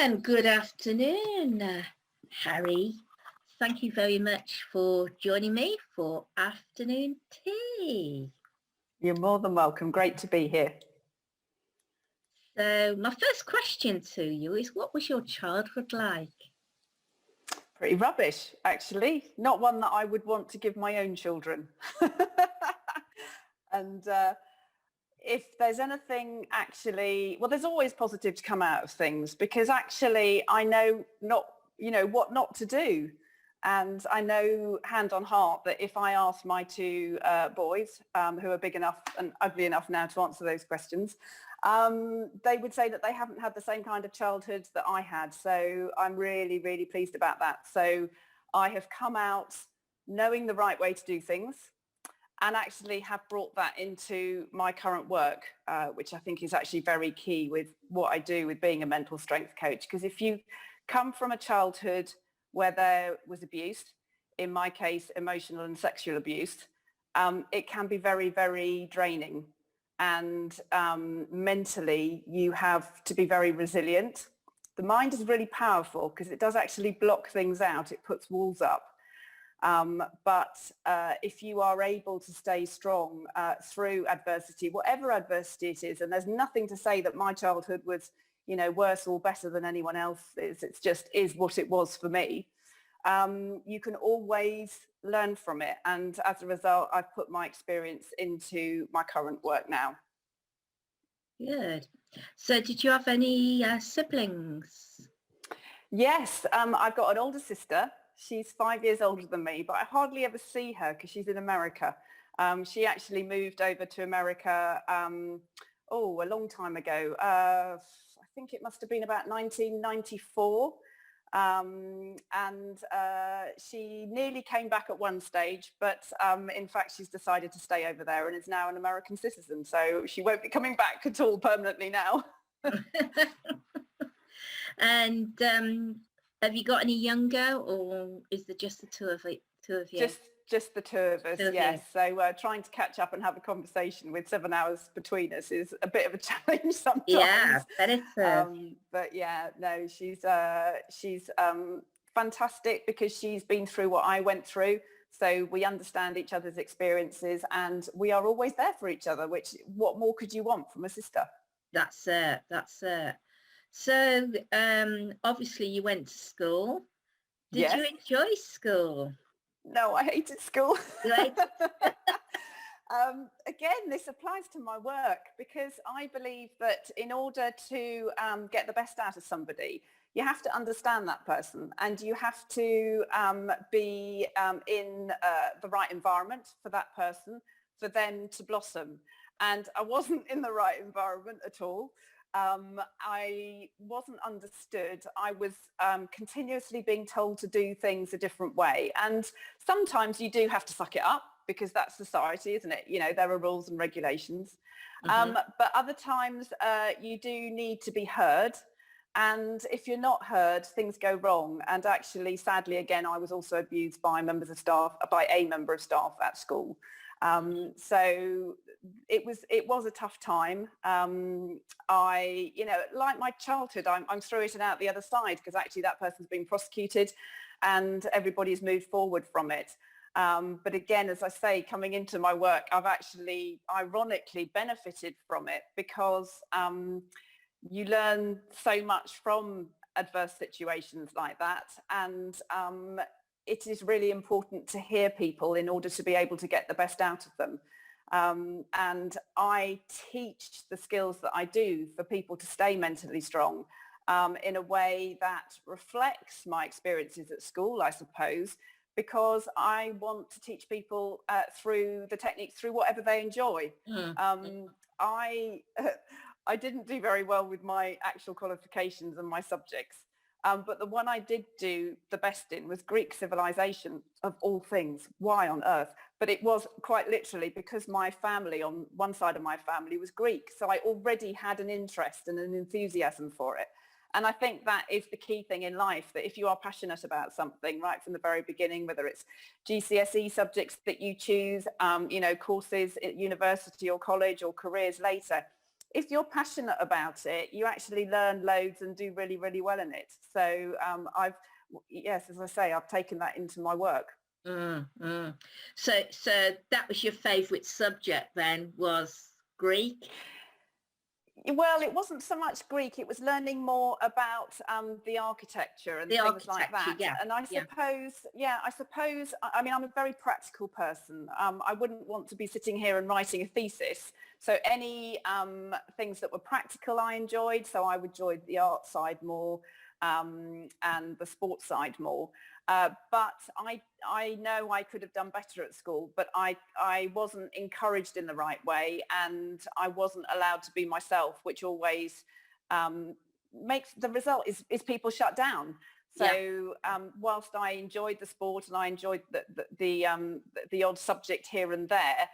And good afternoon, Harry. Thank you very much for joining me for afternoon tea. You're more than welcome. Great to be here. So my first question to you is, what was your childhood like? Pretty rubbish, actually. Not one that I would want to give my own children. And if there's anything actually, well, there's always positive to come out of things, because actually I know what not to do. And I know hand on heart that if I asked my two boys, who are big enough and ugly enough now to answer those questions, they would say that they haven't had the same kind of childhood that I had. So I'm really, really pleased about that. So I have come out knowing the right way to do things, and actually have brought that into my current work, which I think is actually very key with what I do with being a mental strength coach. Because if you come from a childhood where there was abuse, in my case, emotional and sexual abuse, it can be very, very draining. And mentally, you have to be very resilient. The mind is really powerful because it does actually block things out. It puts walls up. But if you are able to stay strong through adversity, whatever adversity it is, and there's nothing to say that my childhood was, worse or better than anyone else's. It's just is what it was for me. You can always learn from it. And as a result, I've put my experience into my current work now. Good. So did you have any siblings? Yes, I've got an older sister. She's 5 years older than me, but I hardly ever see her because she's in America. She actually moved over to America, a long time ago. I think it must have been about 1994. She nearly came back at one stage, but in fact, she's decided to stay over there and is now an American citizen. So she won't be coming back at all permanently now. And have you got any younger, or is there just the two of you? Just the two of us, yes. So trying to catch up and have a conversation with 7 hours between us is a bit of a challenge sometimes. Yeah, that is. But yeah, no, she's fantastic because she's been through what I went through. So we understand each other's experiences and we are always there for each other, which what more could you want from a sister? That's it. So obviously you went to school. Did you enjoy school? No, I hated school. Right. Again, this applies to my work because I believe that in order to get the best out of somebody, you have to understand that person and you have to be in the right environment for that person, for them to blossom. And I wasn't in the right environment at all. I wasn't understood. I was continuously being told to do things a different way. And sometimes you do have to suck it up because that's society, isn't it? There are rules and regulations. Mm-hmm. But other times you do need to be heard. And if you're not heard, things go wrong. And actually, sadly, again, I was also abused by a member of staff at school. So it was a tough time. Like my childhood, I'm through it and out the other side because actually that person's been prosecuted and everybody's moved forward from it. But again, as I say, coming into my work, I've actually ironically benefited from it because you learn so much from adverse situations like that. And it is really important to hear people in order to be able to get the best out of them. And I teach the skills that I do for people to stay mentally strong in a way that reflects my experiences at school, I suppose, because I want to teach people through the techniques, through whatever they enjoy. I didn't do very well with my actual qualifications and my subjects. But the one I did do the best in was Greek civilization, of all things. Why on earth? But it was quite literally because my family, on one side of my family, was Greek. So I already had an interest and an enthusiasm for it. And I think that is the key thing in life, that if you are passionate about something right from the very beginning, whether it's GCSE subjects that you choose, courses at university or college or careers later, if you're passionate about it, you actually learn loads and do really, really well in it. So yes, as I say, I've taken that into my work. So that was your favourite subject then, was Greek? Well, it wasn't so much Greek. It was learning more about the architecture and things like that. Yeah. And I suppose, I mean, I'm a very practical person. I wouldn't want to be sitting here and writing a thesis. So any things that were practical I enjoyed. So I would enjoy the art side more and the sports side more. But I know I could have done better at school, but I wasn't encouraged in the right way, and I wasn't allowed to be myself, which always makes the result is people shut down. So whilst I enjoyed the sport and I enjoyed the odd subject here and there,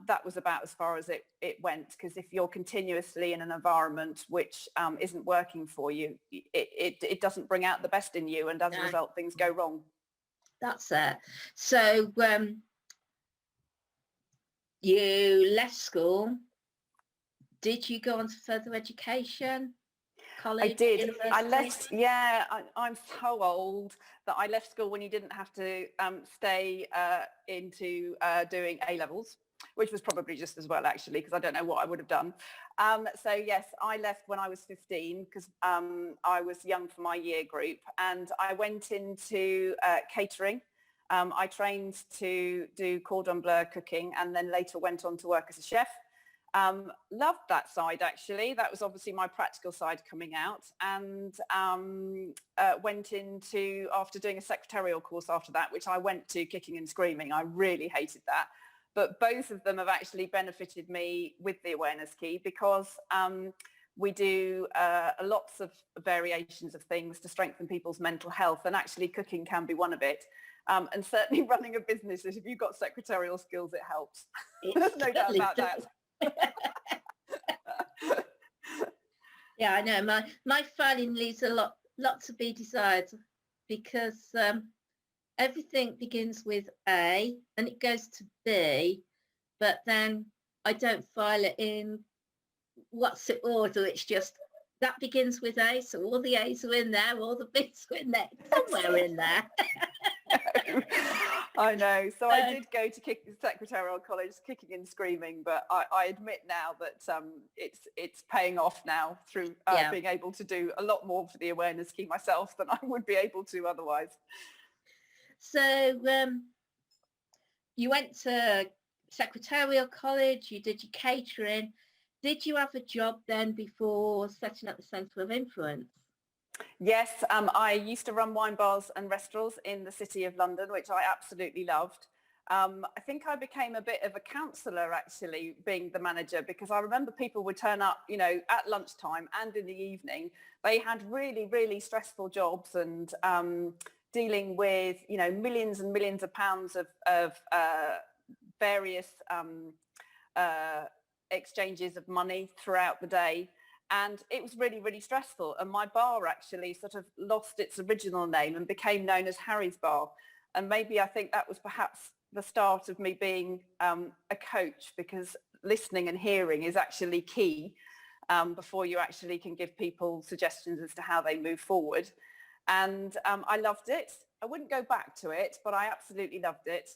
that was about as far as it went, because if you're continuously in an environment which isn't working for you, it doesn't bring out the best in you, and as a result things go wrong. That's it. So you left school. Did you go on to further education? College? I did. University? I left, I'm so old that I left school when you didn't have to stay into doing A-levels, which was probably just as well, actually, because I don't know what I would have done. So yes, I left when I was 15 because I was young for my year group, and I went into catering. I trained to do cordon bleu cooking, and then later went on to work as a chef. Loved that side, actually. That was obviously my practical side coming out, and went into, after doing a secretarial course after that, which I went to kicking and screaming. I really hated that. But both of them have actually benefited me with the awareness key, because we do lots of variations of things to strengthen people's mental health, and actually cooking can be one of it. And certainly running a business, if you've got secretarial skills, it helps. There's no doubt about that. Yeah, I know. My filing leaves a lot to be desired, because everything begins with A and it goes to B, but then I don't file it in what's the order. It's just that begins with A, so all the A's are in there, all the B's are in there, somewhere in there. I know. So I did go to secretarial college, kicking and screaming, but I admit now that it's paying off now through being able to do a lot more for the awareness key myself than I would be able to otherwise. So you went to secretarial college, you did your catering. Did you have a job then before setting up the Centre of Influence? Yes, I used to run wine bars and restaurants in the City of London, which I absolutely loved. I think I became a bit of a counsellor, actually, being the manager, because I remember people would turn up, at lunchtime and in the evening. They had really, really stressful jobs, and dealing with, millions and millions of pounds of various exchanges of money throughout the day. And it was really, really stressful. And my bar actually sort of lost its original name and became known as Harry's Bar. And maybe I think that was perhaps the start of me being a coach, because listening and hearing is actually key before you actually can give people suggestions as to how they move forward. And I loved it. I wouldn't go back to it, but I absolutely loved it.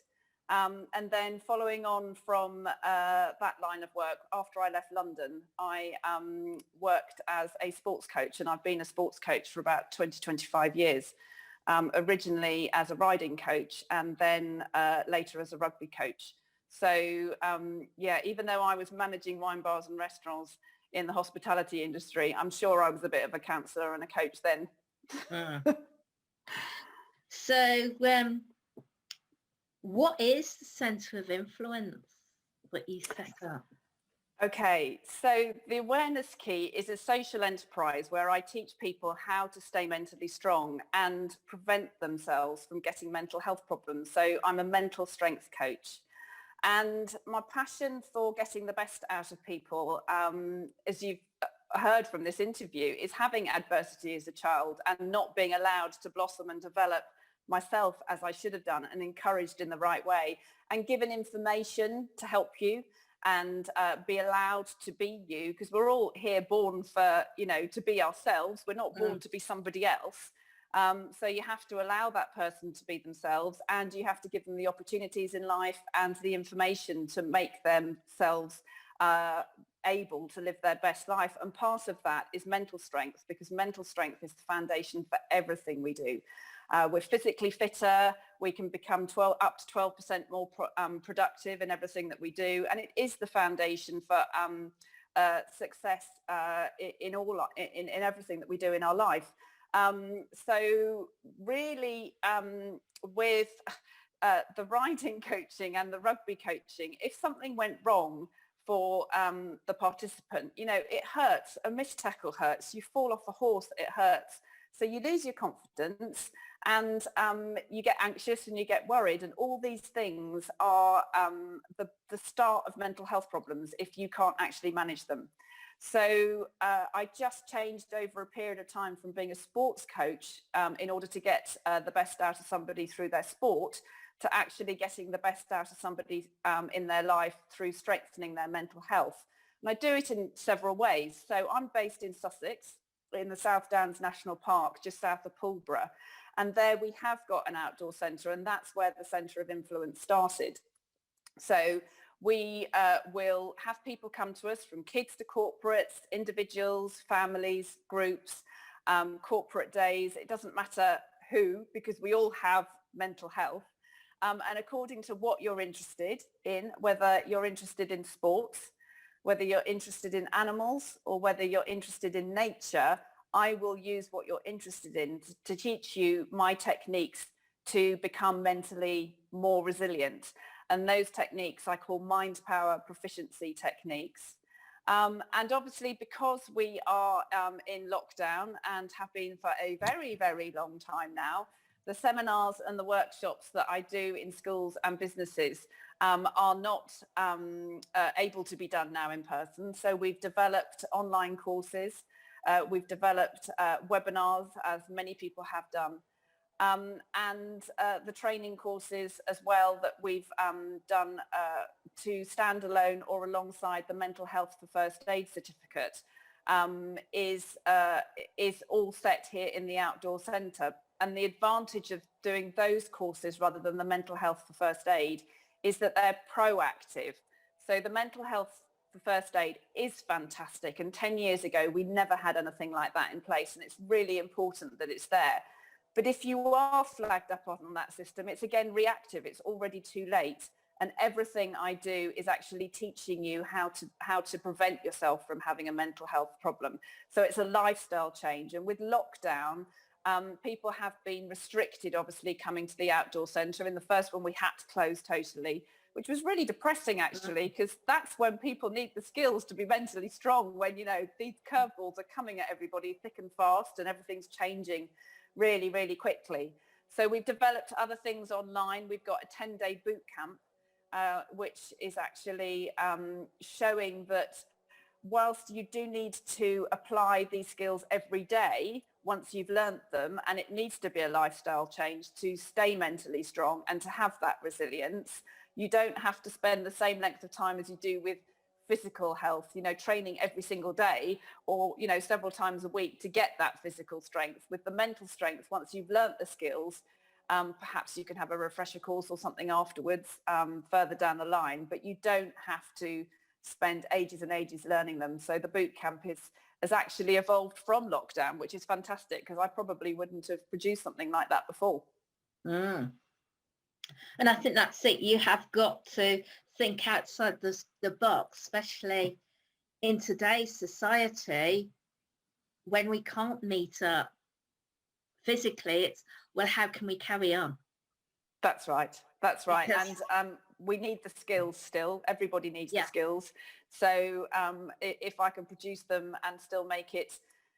And then following on from that line of work, after I left London, I worked as a sports coach, and I've been a sports coach for about 25 years, originally as a riding coach, and then later as a rugby coach. So even though I was managing wine bars and restaurants in the hospitality industry, I'm sure I was a bit of a counsellor and a coach then. So what is the Centre of Influence that you set up? Okay, so the Awareness Key is a social enterprise where I teach people how to stay mentally strong and prevent themselves from getting mental health problems. So I'm a mental strength coach. And my passion for getting the best out of people, as you've heard from this interview, is having adversity as a child and not being allowed to blossom and develop myself as I should have done, and encouraged in the right way and given information to help you. and be allowed to be you, because we're all here born for, to be ourselves. We're not born to be somebody else. So you have to allow that person to be themselves, and you have to give them the opportunities in life and the information to make themselves able to live their best life. And part of that is mental strength, because mental strength is the foundation for everything we do. We're physically fitter. We can become up to 12% more productive in everything that we do, and it is the foundation for success in everything that we do in our life. So really, with the riding coaching and the rugby coaching, if something went wrong for the participant, it hurts. A missed tackle hurts. You fall off a horse, it hurts. So you lose your confidence, and you get anxious and you get worried, and all these things are the start of mental health problems if you can't actually manage them. So I just changed over a period of time from being a sports coach in order to get the best out of somebody through their sport, to actually getting the best out of somebody in their life through strengthening their mental health. And I do it in several ways. So I'm based in Sussex, in the South Downs National Park, just south of Pulborough. And there we have got an outdoor centre, and that's where the Centre of Influence started. So we will have people come to us, from kids to corporates, individuals, families, groups, corporate days. It doesn't matter who, because we all have mental health. And according to what you're interested in, whether you're interested in sports, whether you're interested in animals, or whether you're interested in nature, I will use what you're interested in to teach you my techniques to become mentally more resilient. And those techniques I call Mindpower Proficiency techniques. And obviously, because we are in lockdown and have been for a very, very long time now, the seminars and the workshops that I do in schools and businesses are not able to be done now in person. So we've developed online courses. We've developed webinars, as many people have done. And the training courses as well that we've done to stand alone or alongside the mental health for first aid certificate is all set here in the outdoor centre. And the advantage of doing those courses rather than the mental health for first aid is that they're proactive. So the mental health for first aid is fantastic. And 10 years ago, we never had anything like that in place. And it's really important that it's there. But if you are flagged up on that system, it's again reactive. It's already too late. And everything I do is actually teaching you how to prevent yourself from having a mental health problem. So it's a lifestyle change. And with lockdown, people have been restricted, obviously, coming to the outdoor centre. In the first one, we had to close totally, which was really depressing, actually, because that's when people need the skills to be mentally strong, when, these curveballs are coming at everybody thick and fast and everything's changing really, really quickly. So we've developed other things online. We've got a 10-day boot camp, which is actually showing that whilst you do need to apply these skills every day, once you've learnt them, and it needs to be a lifestyle change to stay mentally strong and to have that resilience, you don't have to spend the same length of time as you do with physical health, training every single day or, several times a week to get that physical strength. With the mental strength, once you've learnt the skills, perhaps you can have a refresher course or something afterwards further down the line, but you don't have to spend ages and ages learning them. So the boot camp has actually evolved from lockdown, which is fantastic, because I probably wouldn't have produced something like that before. And I think that's it. You have got to think outside the box, especially in today's society when we can't meet up physically. It's, well, how can we carry on? That's right. That's right. Because, and we need the skills still. Everybody needs yeah, the skills. So if I can produce them and still make it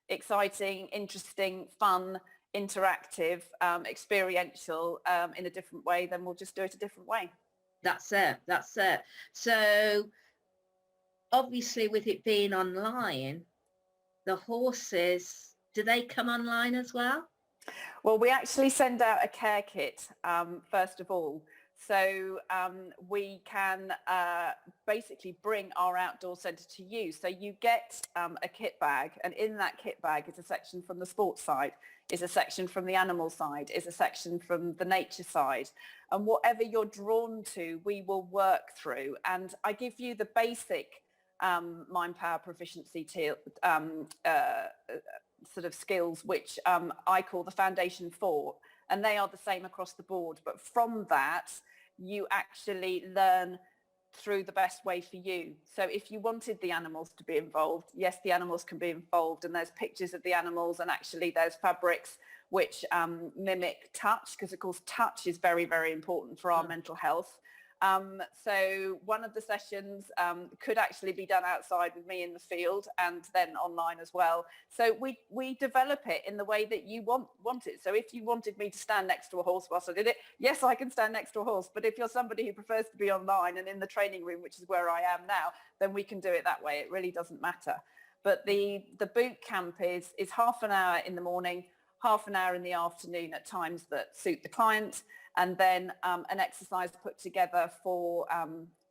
exciting, interesting, fun, interactive, experiential in a different way, then we'll just do it a different way. That's it. So obviously, with it being online, the horses, do they come online as well? Well, we actually send out a care kit, first of all. So we can basically bring our outdoor centre to you. So you get a kit bag, and in that kit bag is a section from the sports side, is a section from the animal side, is a section from the nature side. And whatever you're drawn to, we will work through. And I give you the basic Mindpower Proficiency sort of skills, which I call the foundation 4, and they are the same across the board. But from that, you actually learn through the best way for you. So if you wanted the animals to be involved, yes, the animals can be involved, and there's pictures of the animals, and actually there's fabrics which mimic touch, because of course touch is very, very important for our mental health. So one of the sessions could actually be done outside with me in the field, and then online as well. So we develop it in the way that you want it. So if you wanted me to stand next to a horse whilst I did it, yes, I can stand next to a horse. But if you're somebody who prefers to be online and in the training room, which is where I am now, then we can do it that way. It really doesn't matter. But the boot camp is half an hour in the morning, half an hour in the afternoon at times that suit the client, and then an exercise put together for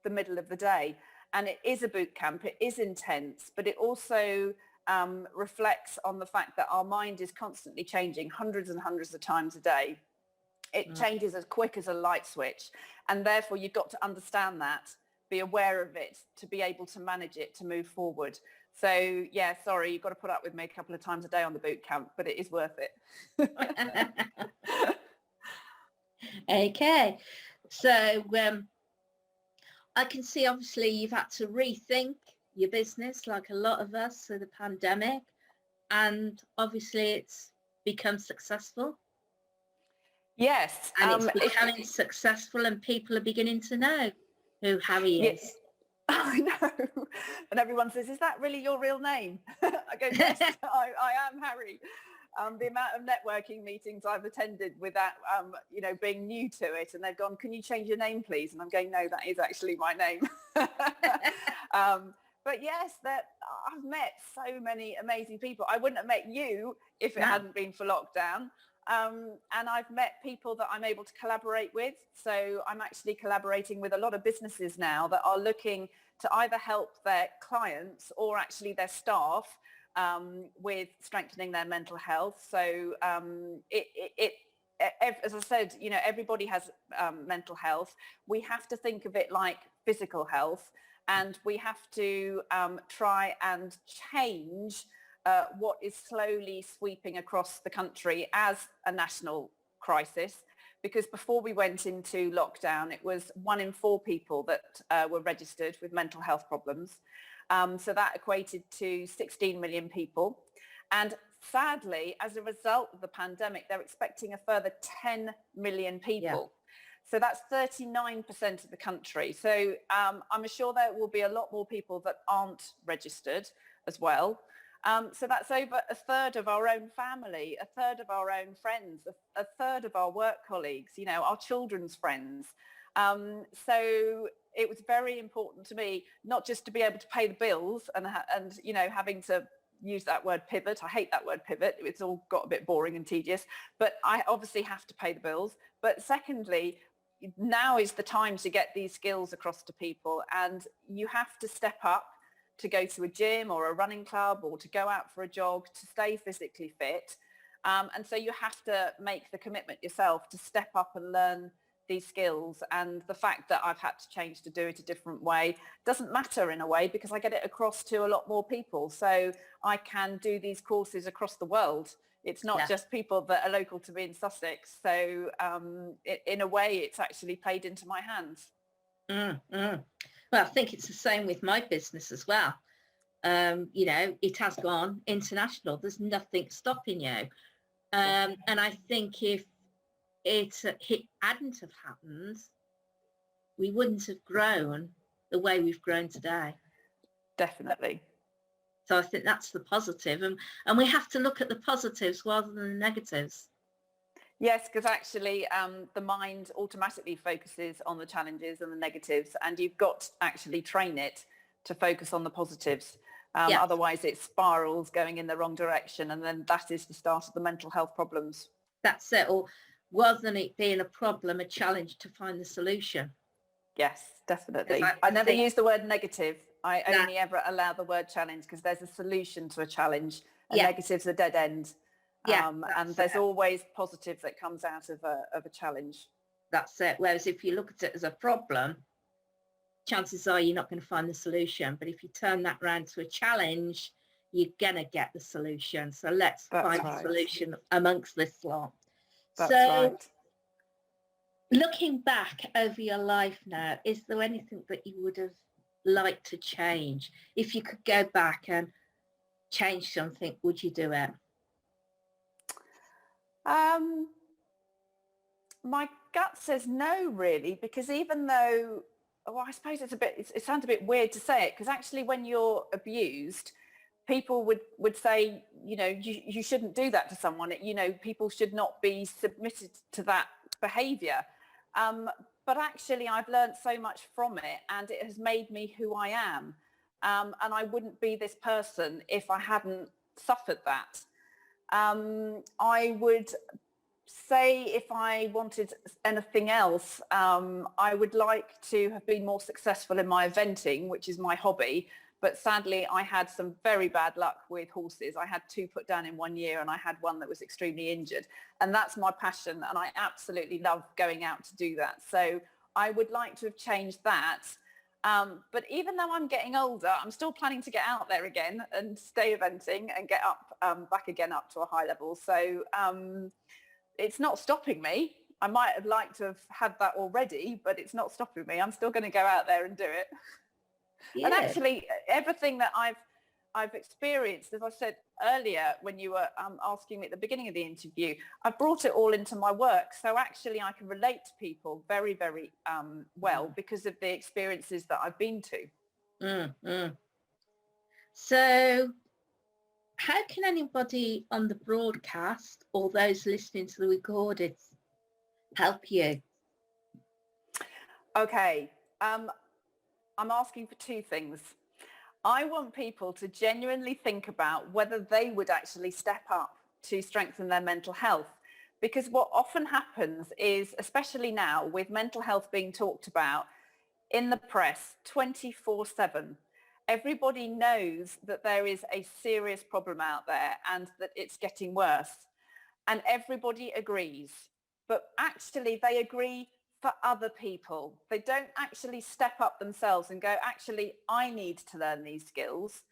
the middle of the day. And it is a boot camp, it is intense, but it also reflects on the fact that our mind is constantly changing hundreds and hundreds of times a day. It changes as quick as a light switch, and therefore you've got to understand that, be aware of it, to be able to manage it, to move forward. So yeah, sorry, you've got to put up with me a couple of times a day on the boot camp, but it is worth it. Okay, so I can see obviously you've had to rethink your business like a lot of us through the pandemic, and obviously it's become successful. Yes. And it's becoming successful, and people are beginning to know who Harry is. Yes. I know. And everyone says, is that really your real name? I go, yes, I am Harry. The amount of networking meetings I've attended with that, being new to it, and they've gone, can you change your name, please? And I'm going, no, that is actually my name. But yes, I've met so many amazing people. I wouldn't have met you if it hadn't been for lockdown. And I've met people that I'm able to collaborate with. So I'm actually collaborating with a lot of businesses now that are looking to either help their clients or actually their staff with strengthening their mental health. So as I said, everybody has mental health. We have to think of it like physical health, and we have to try and change what is slowly sweeping across the country as a national crisis. Because before we went into lockdown, it was 1 in 4 people that were registered with mental health problems. So that equated to 16 million people. And sadly, as a result of the pandemic, they're expecting a further 10 million people. Yeah. So that's 39% of the country. So I'm sure there will be a lot more people that aren't registered as well. So that's over a third of our own family, a third of our own friends, a third of our work colleagues, our children's friends. So it was very important to me, not just to be able to pay the bills and having to use that word pivot. I hate that word pivot. It's all got a bit boring and tedious, but I obviously have to pay the bills. But secondly, now is the time to get these skills across to people, and you have to step up to go to a gym or a running club or to go out for a jog to stay physically fit. And so you have to make the commitment yourself to step up and learn these skills. And the fact that I've had to change to do it a different way doesn't matter in a way, because I get it across to a lot more people. So I can do these courses across the world. It's not just people that are local to me in Sussex. So in a way, it's actually played into my hands. Well, I think it's the same with my business as well. It has gone international. There's nothing stopping you. And I think if it hadn't have happened, we wouldn't have grown the way we've grown today. Definitely. So I think that's the positive. And we have to look at the positives rather than the negatives. Yes, because actually the mind automatically focuses on the challenges and the negatives, and you've got to actually train it to focus on the positives. Otherwise it spirals going in the wrong direction, and then that is the start of the mental health problems. That's it. Or wasn't it being a problem, a challenge to find the solution? Yes, definitely. I I never think use the word negative. I that, only ever allow the word challenge because there's a solution to a challenge. A yeah, negative's a dead end. yeah, And that's there's it. always positive that comes out of a challenge. That's it. Whereas if you look at it as a problem, chances are you're not going to find the solution. But if you turn that round to a challenge, you're going to get the solution. So let's That's find the right. solution amongst this lot. That's So right. looking back over your life now, is there anything that you would have liked to change? If you could go back and change something, would you do it? My gut says no, really, because even though, well, I suppose it sounds a bit weird to say it, because actually when you're abused, people would say, you shouldn't do that to someone. People should not be submitted to that behaviour. But actually, I've learned so much from it, and it has made me who I am. And I wouldn't be this person if I hadn't suffered that. I would say if I wanted anything else, I would like to have been more successful in my eventing, which is my hobby. But sadly, I had some very bad luck with horses. I had 2 put down in 1 year and I had one that was extremely injured. And that's my passion. And I absolutely love going out to do that. So I would like to have changed that. But even though I'm getting older, I'm still planning to get out there again and stay eventing and get up back again up to a high level. So it's not stopping me. I might have liked to have had that already, but it's not stopping me. I'm still going to go out there and do it. Yeah. And actually, everything that I've experienced, as I said earlier, when you were asking me at the beginning of the interview, I've brought it all into my work. So actually, I can relate to people very, very well because of the experiences that I've been to. So how can anybody on the broadcast or those listening to the recordings help you? Okay. I'm asking for 2 things. I want people to genuinely think about whether they would actually step up to strengthen their mental health. Because what often happens is, especially now with mental health being talked about in the press 24/7, everybody knows that there is a serious problem out there and that it's getting worse. And everybody agrees. But actually they agree for other people. They don't actually step up themselves and go, actually, I need to learn these skills,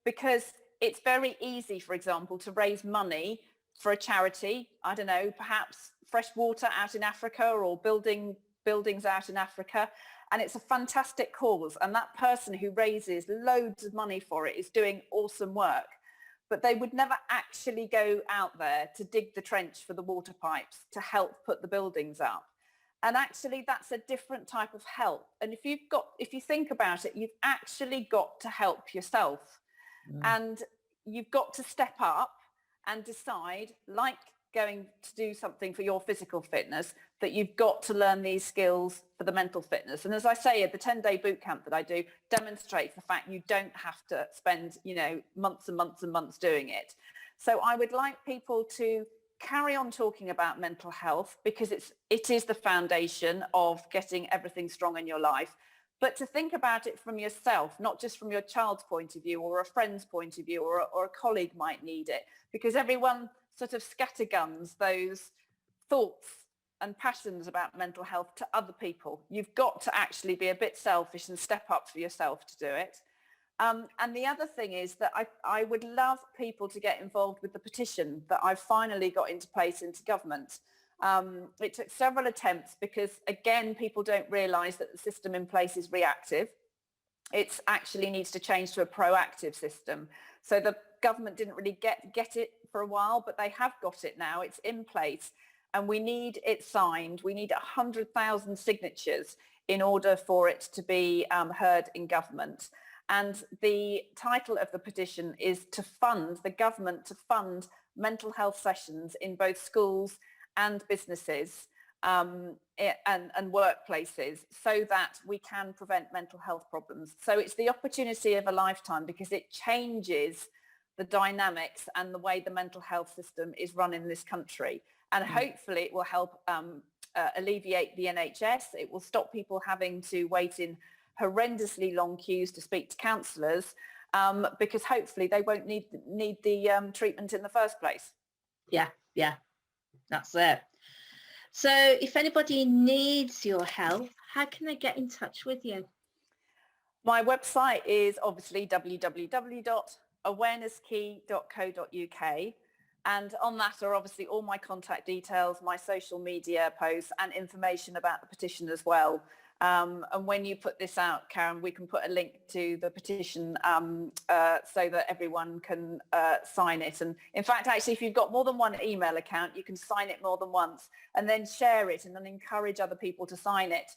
because it's very easy, for example, to raise money for a charity. I don't know, perhaps fresh water out in Africa or buildings out in Africa. And it's a fantastic cause. And that person who raises loads of money for it is doing awesome work. But they would never actually go out there to dig the trench for the water pipes to help put the buildings up. And actually, that's a different type of help. And if you think about it, you've actually got to help yourself. And you've got to step up and decide, like going to do something for your physical fitness, that you've got to learn these skills for the mental fitness. And as I say, the 10-day boot camp that I do demonstrates the fact you don't have to spend, months and months and months doing it. So I would like people to carry on talking about mental health, because it is the foundation of getting everything strong in your life. But to think about it from yourself, not just from your child's point of view or a friend's point of view, or a colleague might need it, because everyone sort of scatterguns those thoughts and passions about mental health to other people. You've got to actually be a bit selfish and step up for yourself to do it. And the other thing is that I would love people to get involved with the petition that I've finally got into place into government. It took several attempts because, again, people don't realise that the system in place is reactive. It actually needs to change to a proactive system. So the government didn't really get it for a while, but they have got it now. It's in place and we need it signed. We need 100,000 signatures in order for it to be heard in government. And the title of the petition is the government to fund mental health sessions in both schools and businesses and workplaces, so that we can prevent mental health problems. So it's the opportunity of a lifetime, because it changes the dynamics and the way the mental health system is run in this country. And hopefully it will help alleviate the NHS. It will stop people having to wait in horrendously long queues to speak to counsellors, because hopefully they won't need the treatment in the first place. Yeah, that's it. So if anybody needs your help, how can they get in touch with you? My website is obviously www.awarenesskey.co.uk. And on that are obviously all my contact details, my social media posts, and information about the petition as well. And when you put this out, Karen, we can put a link to the petition so that everyone can sign it. And in fact, actually, if you've got more than one email account, you can sign it more than once and then share it and then encourage other people to sign it.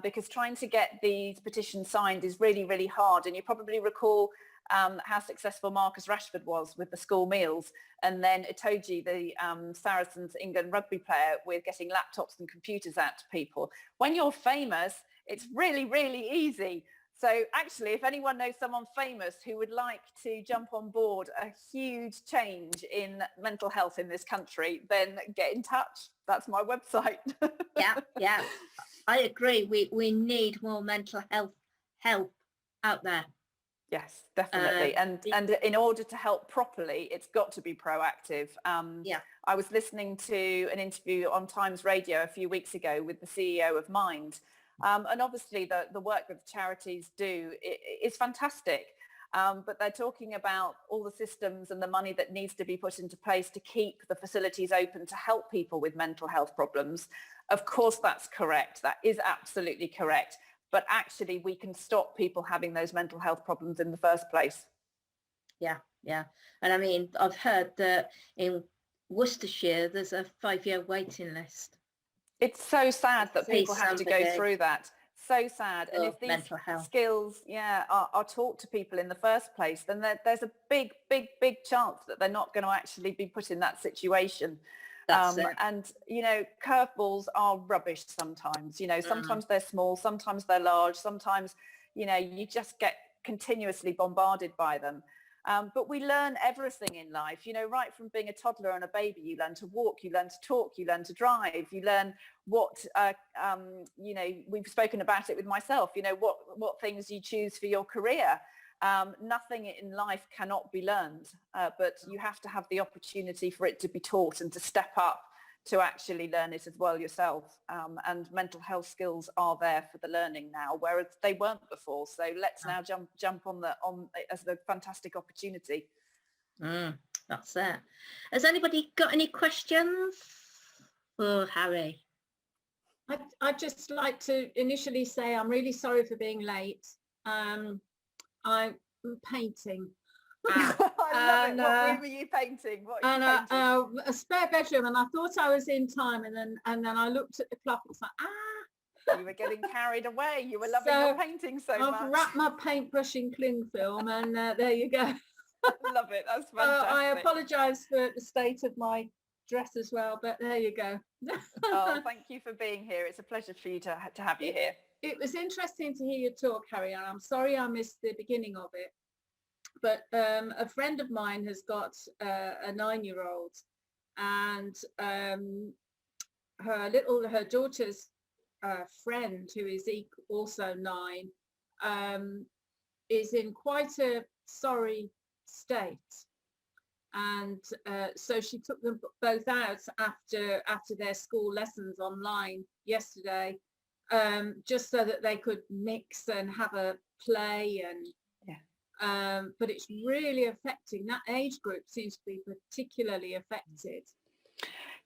Because trying to get these petitions signed is really, really hard. And you probably recall how successful Marcus Rashford was with the school meals, and then Itoji, the Saracens England rugby player, with getting laptops and computers out to people. When you're famous, it's really, really easy. So actually, if anyone knows someone famous who would like to jump on board a huge change in mental health in this country, then get in touch. That's my website. Yeah. I agree. We need more mental health help out there. Yes, definitely. And in order to help properly, it's got to be proactive. I was listening to an interview on Times Radio a few weeks ago with the CEO of Mind. And obviously the work that the charities do is fantastic. But they're talking about all the systems and the money that needs to be put into place to keep the facilities open to help people with mental health problems. Of course, that's correct. That is absolutely correct. But actually, we can stop people having those mental health problems in the first place. Yeah. And I mean, I've heard that in Worcestershire, there's a 5-year waiting list. It's so sad that people have to go through that. So sad. And if these skills, are taught to people in the first place, then there's a big chance that they're not going to actually be put in that situation. And, curveballs are rubbish sometimes. Sometimes they're small, sometimes they're large, sometimes, you just get continuously bombarded by them. But we learn everything in life, right from being a toddler and a baby. You learn to walk, you learn to talk, you learn to drive, you learn what, we've spoken about it with myself, what things you choose for your career. Nothing in life cannot be learned, but you have to have the opportunity for it to be taught and to step up to actually learn it as well yourself. And mental health skills are there for the learning now, whereas they weren't before. So let's now jump on as a fantastic opportunity. That's it. Has anybody got any questions for Harry? I'd just like to initially say I'm really sorry for being late. I'm painting. I love it. What were you painting? A spare bedroom, and I thought I was in time, and then I looked at the clock and was like, You were getting carried away. You were loving your painting so much. I've wrapped my paintbrush in cling film, and there you go. Love it. That's fantastic. I apologise for the state of my dress as well, but there you go. Thank you for being here. It's a pleasure for you to have you here. It was interesting to hear you talk, Harry, and I'm sorry I missed the beginning of it. But a friend of mine has got a 9-year-old, and her daughter's friend, who is also 9, is in quite a sorry state, and so she took them both out after their school lessons online yesterday, just so that they could mix and have a play. And but it's really affecting that age group. Seems to be particularly affected.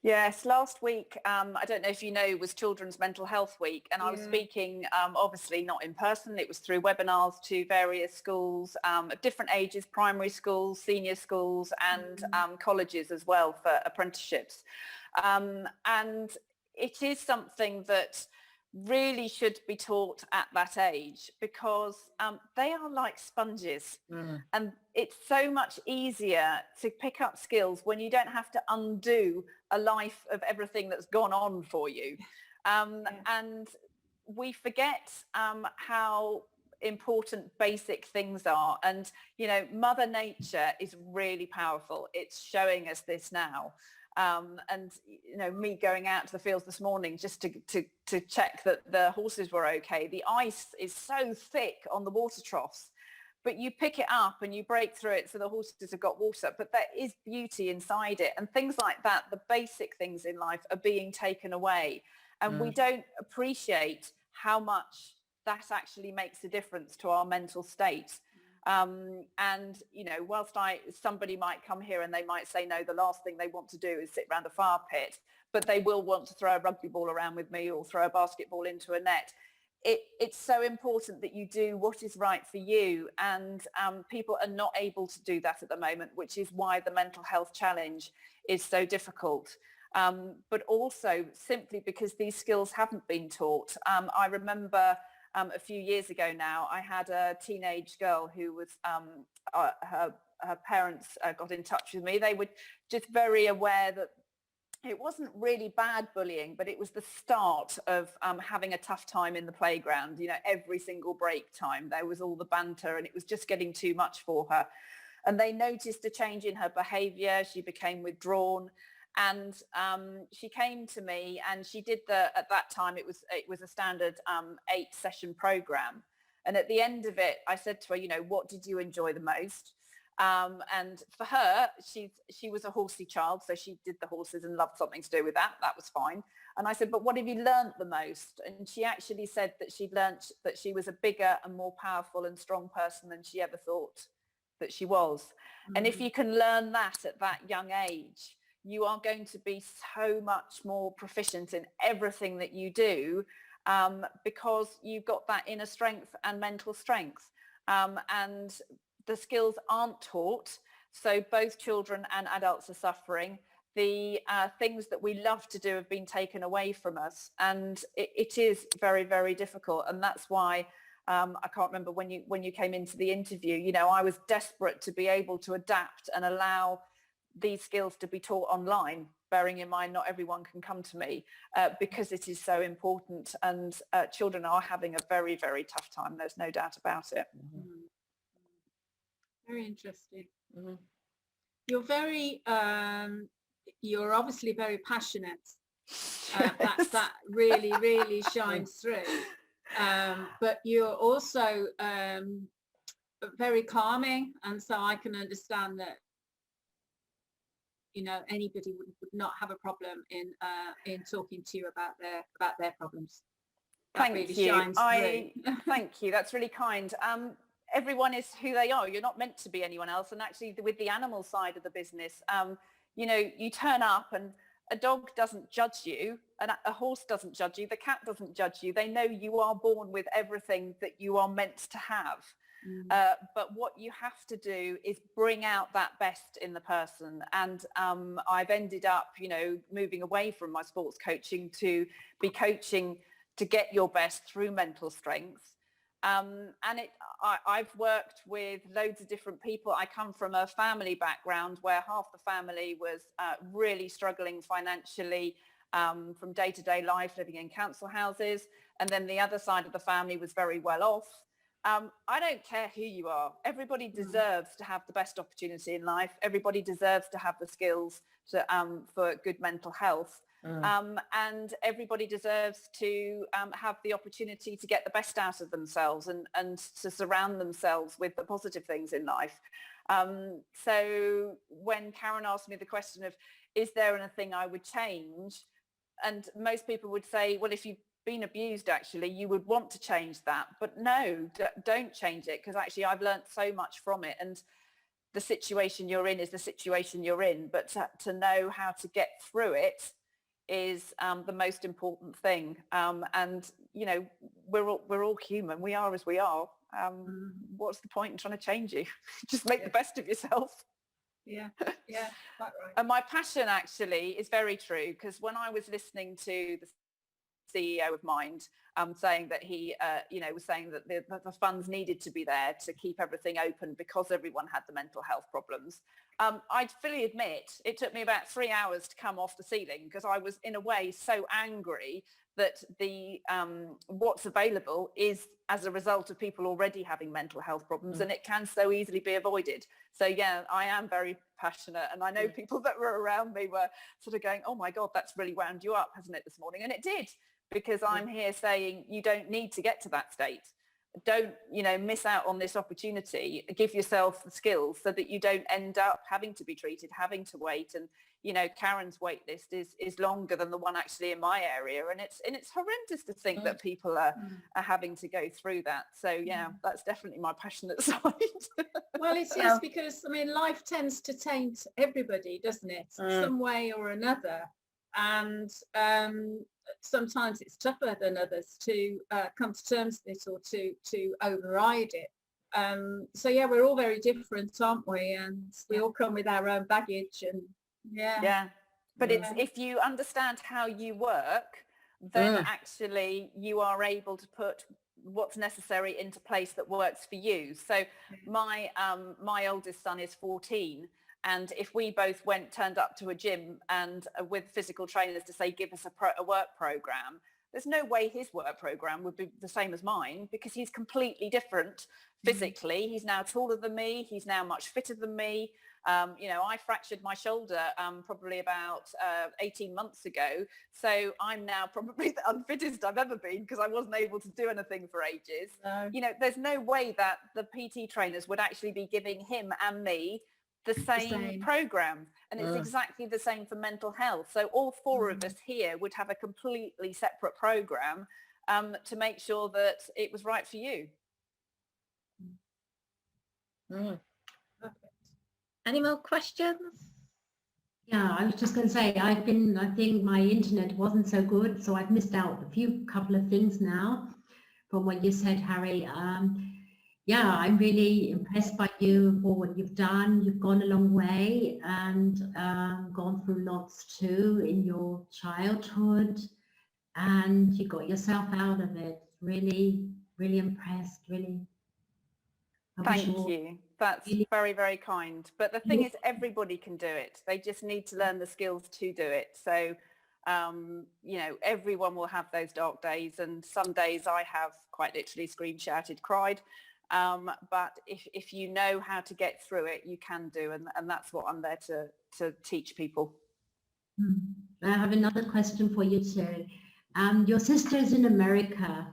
Yes, last week, I don't know if you know, was Children's Mental Health Week, and I was speaking, obviously not in person, it was through webinars to various schools of different ages, primary schools, senior schools, and colleges as well for apprenticeships. And it is something that really should be taught at that age, because they are like sponges, and it's so much easier to pick up skills when you don't have to undo a life of everything that's gone on for you. And we forget how important basic things are, and Mother Nature is really powerful. It's showing us this now. And me going out to the fields this morning just to check that the horses were okay. The ice is so thick on the water troughs, but you pick it up and you break through it so the horses have got water, but there is beauty inside it. And things like that, the basic things in life, are being taken away. And we don't appreciate how much that actually makes a difference to our mental state. And whilst somebody might come here and they might say, no, the last thing they want to do is sit around a fire pit, but they will want to throw a rugby ball around with me or throw a basketball into a net. It's so important that you do what is right for you, and people are not able to do that at the moment, which is why the mental health challenge is so difficult. But also simply because these skills haven't been taught. I remember a few years ago now, I had a teenage girl who was, her parents got in touch with me. They were just very aware that it wasn't really bad bullying, but it was the start of having a tough time in the playground. Every single break time, there was all the banter and it was just getting too much for her. And they noticed a change in her behaviour. She became withdrawn. And she came to me and she did at that time, it was a standard 8-session program. And at the end of it, I said to her, what did you enjoy the most? And for her, she was a horsey child, so she did the horses and loved something to do with that. That was fine. And I said, but what have you learnt the most? And she actually said that she'd learnt that she was a bigger and more powerful and strong person than she ever thought that she was. Mm-hmm. And if you can learn that at that young age, you are going to be so much more proficient in everything that you do, because you've got that inner strength and mental strength. And the skills aren't taught. So both children and adults are suffering. The things that we love to do have been taken away from us. And it is very, very difficult. And that's why I can't remember when you came into the interview, I was desperate to be able to adapt and allow these skills to be taught online, bearing in mind not everyone can come to me, because it is so important. And children are having a very, very tough time. There's no doubt about it. Mm-hmm. Very interesting. Mm-hmm. You're very, you're obviously very passionate. That really, really shines through. But you're also very calming, and so I can understand that anybody would not have a problem in talking to you about their problems. That Thank really you. Shines through. Thank you. That's really kind. Everyone is who they are. You're not meant to be anyone else. And actually, with the animal side of the business, you turn up and a dog doesn't judge you, and a horse doesn't judge you, the cat doesn't judge you. They know you are born with everything that you are meant to have. But what you have to do is bring out that best in the person. And I've ended up, moving away from my sports coaching to be coaching to get your best through mental strength. And I've worked with loads of different people. I come from a family background where half the family was really struggling financially from day-to-day life, living in council houses. And then the other side of the family was very well off. I don't care who you are. Everybody deserves to have the best opportunity in life. Everybody deserves to have the skills for good mental health. And everybody deserves to have the opportunity to get the best out of themselves and to surround themselves with the positive things in life. So when Karen asked me the question of, is there anything I would change? And most people would say, well, if you've been abused, actually, you would want to change that. But no, don't change it, because actually I've learned so much from it. And the situation you're in is the situation you're in. But to know how to get through it is the most important thing. And we're all human. We are as we are. What's the point in trying to change you? Just make the best of yourself. Yeah, quite right. And my passion actually is very true, because when I was listening to the CEO of Mind saying that he was saying that the funds needed to be there to keep everything open because everyone had the mental health problems, I'd fully admit it took me about 3 hours to come off the ceiling, because I was in a way so angry that the what's available is as a result of people already having mental health problems, and it can so easily be avoided. So yeah, I am very passionate, and I know people that were around me were sort of going, oh my God, that's really wound you up, hasn't it, this morning? And it did, because I'm here saying you don't need to get to that state. Don't, miss out on this opportunity. Give yourself the skills so that you don't end up having to be treated, having to wait. And Karen's wait list is longer than the one actually in my area, and it's horrendous to think that people are having to go through that. So yeah, that's definitely my passionate side. Well, it is, because life tends to taint everybody, doesn't it, some way or another, and sometimes it's tougher than others to come to terms with it or to override it. So yeah, we're all very different, aren't we? And we all come with our own baggage, and but it's, if you understand how you work, then actually you are able to put what's necessary into place that works for you. So my oldest son is 14, and if we both turned up to a gym and with physical trainers to say, give us a work program, there's no way his work program would be the same as mine, because he's completely different physically. He's now taller than me. He's now much fitter than me. I fractured my shoulder probably about 18 months ago. So I'm now probably the unfittest I've ever been, because I wasn't able to do anything for ages. No. There's no way that the PT trainers would actually be giving him and me the same program. And it's exactly the same for mental health. So all four of us here would have a completely separate program to make sure that it was right for you. Any more questions? Yeah, I was just going to say, I think my internet wasn't so good, so I've missed out a couple of things now from what you said, Harry. Yeah, I'm really impressed by you for what you've done. You've gone a long way and gone through lots too in your childhood, and you got yourself out of it. Really, really impressed, really. Thank you. That's very, very kind. But the thing is, everybody can do it. They just need to learn the skills to do it. So, everyone will have those dark days, and some days I have quite literally screamed, shouted, cried. But if you know how to get through it, you can do, and that's what I'm there to teach people. I have another question for you too. Your sister is in America.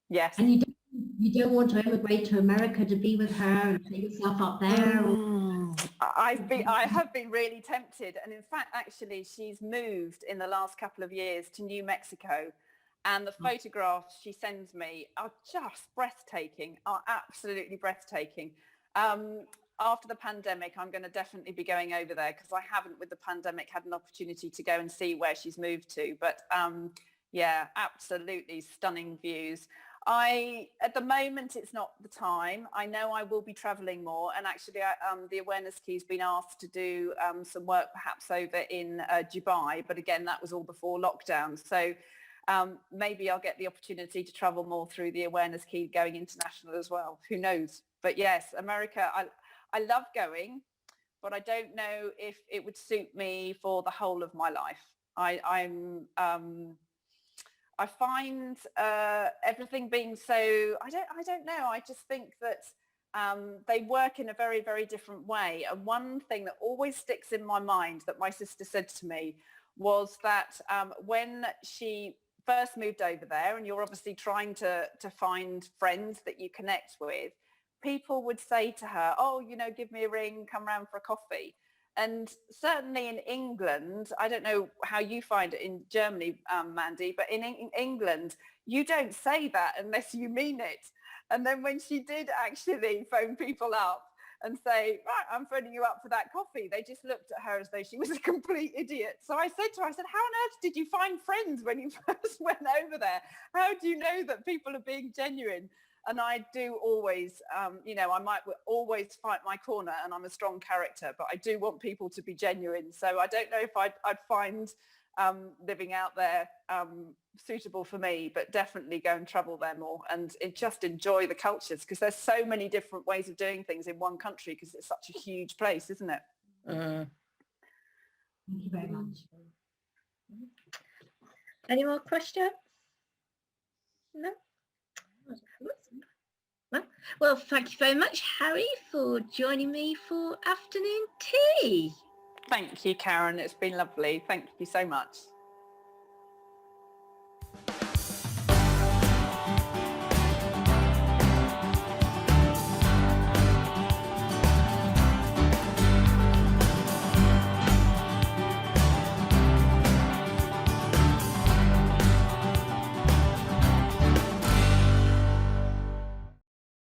Yes. And you don't want to emigrate to America to be with her and take yourself up there? I have been really tempted, and in fact, actually, she's moved in the last couple of years to New Mexico. And the photographs she sends me are just breathtaking, are absolutely breathtaking. After the pandemic, I'm going to definitely be going over there, because I haven't, with the pandemic, had an opportunity to go and see where she's moved to. But yeah, absolutely stunning views. At the moment, it's not the time. I know I will be traveling more. And actually, the Awareness Key's been asked to do some work perhaps over in Dubai. But again, that was all before lockdown. So maybe I'll get the opportunity to travel more through the Awareness Key going international as well. Who knows? But yes, America, I love going, but I don't know if it would suit me for the whole of my life. I find everything being so, I don't know. I just think that they work in a very, very different way. And one thing that always sticks in my mind that my sister said to me was that when she first moved over there, and you're obviously trying to find friends that you connect with, people would say to her, oh, give me a ring, come round for a coffee. And certainly in England, I don't know how you find it in Germany, Mandy, but in England, you don't say that unless you mean it. And then when she did actually phone people up and say, right, I'm phoning you up for that coffee, they just looked at her as though she was a complete idiot. So I said to her, how on earth did you find friends when you first went over there? How do you know that people are being genuine? And I do always, I might always fight my corner, and I'm a strong character, but I do want people to be genuine. So I don't know if I'd find living out there suitable for me, but definitely go and travel there more and just enjoy the cultures, because there's so many different ways of doing things in one country, because it's such a huge place, isn't it? Thank you very much. Any more questions? No? Well, thank you very much, Harry, for joining me for afternoon tea. Thank you, Karen. It's been lovely. Thank you so much.